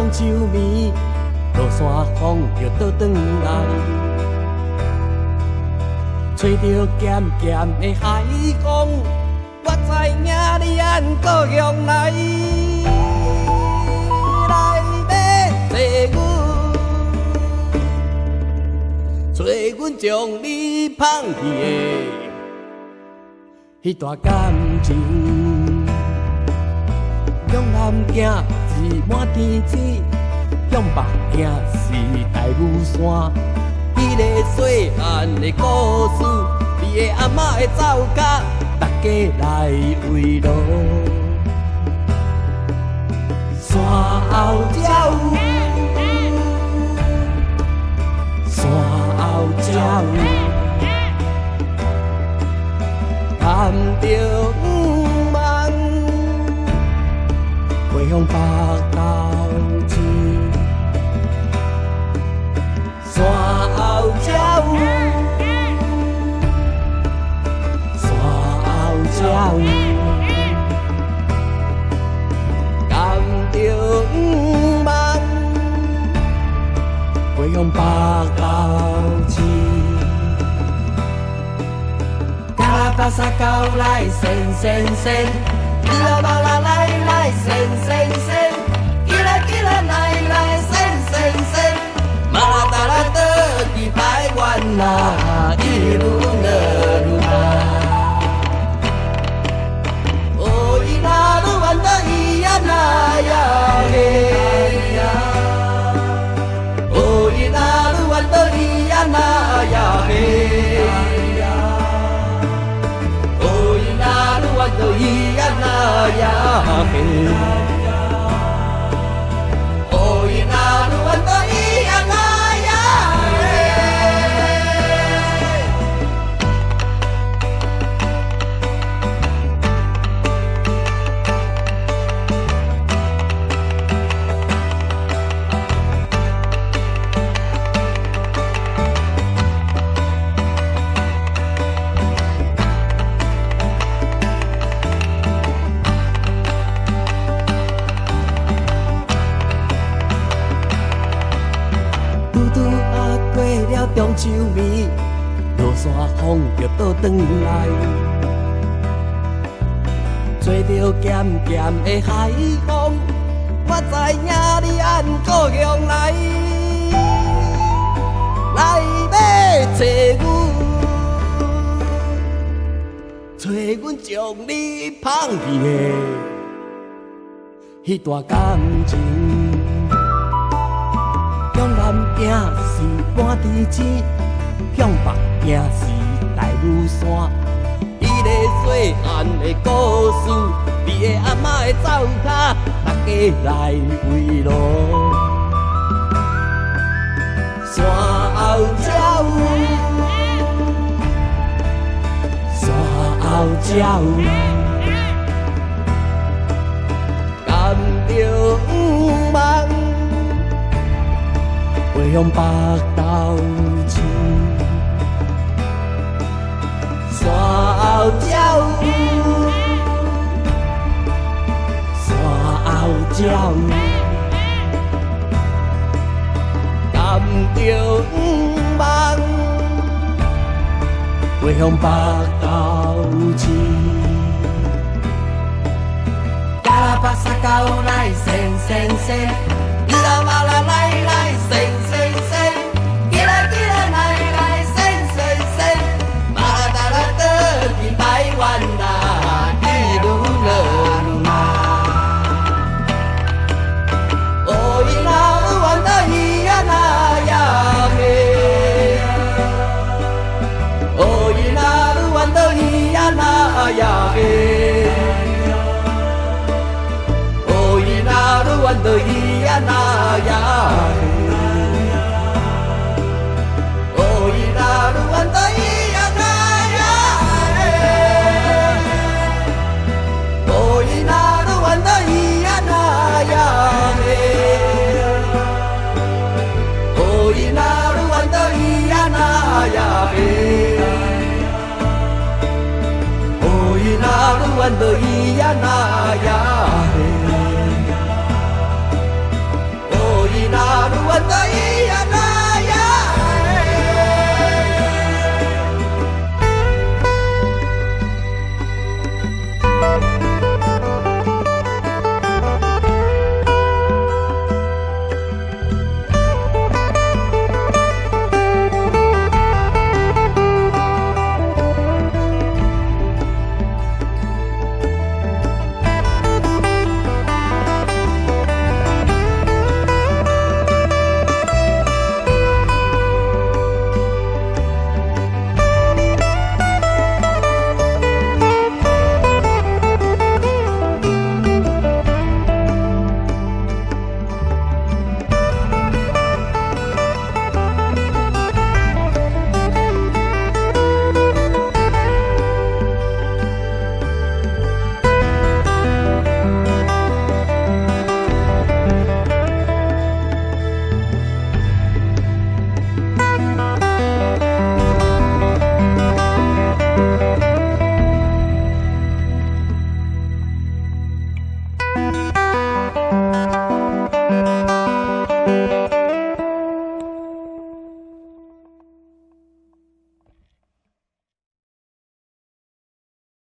中秋暝，落山风就倒转来，吹着咸咸的海风，我知影你按故乡来，来要找阮将你放弃的迄段感情。向南行是满天星，向北行是大屿山。迄个细汉的故事，你的阿嬷的走脚，大家来围炉。山后鸟，山后鸟，含着梦，回向北斗星。山后鸟，山后鸟，含着梦，回向北斗星。嘎啦巴沙高来神神神，吉啦巴啦来来神神神，吉啦吉啦来来神神神，马啦达啦的地排完啦，一路的路啊，哦伊那路完的伊呀那呀嘿呀，哦伊那路完的伊呀那呀嘿。都咿呀那呀嘿，哦咿那鲁湾都咿呀那呀中秋暝，落山风就倒转来，吹着咸咸的海风，我知影你按故乡来，来要找阮，找阮将你放弃的迄段感情。向南行是满天星，向北行是大屿山。迄个细汉的故事，你的阿嬷的走脚，大家来围炉。山后鸟，山后鸟，甘着梦。回向北斗星，山后鸟，山后鸟，甘着梦，回向北斗星。嘎啦巴沙高来神神神，伊拉巴啦来来神。完啦，一路的路啊，哦伊那路完的伊呀那呀嘿，哦伊那路完的伊呀那呀嘿，哦伊那路完的伊呀那呀嘿，哦伊那路完的伊。湾的咿呀那呀嘿，哦得意。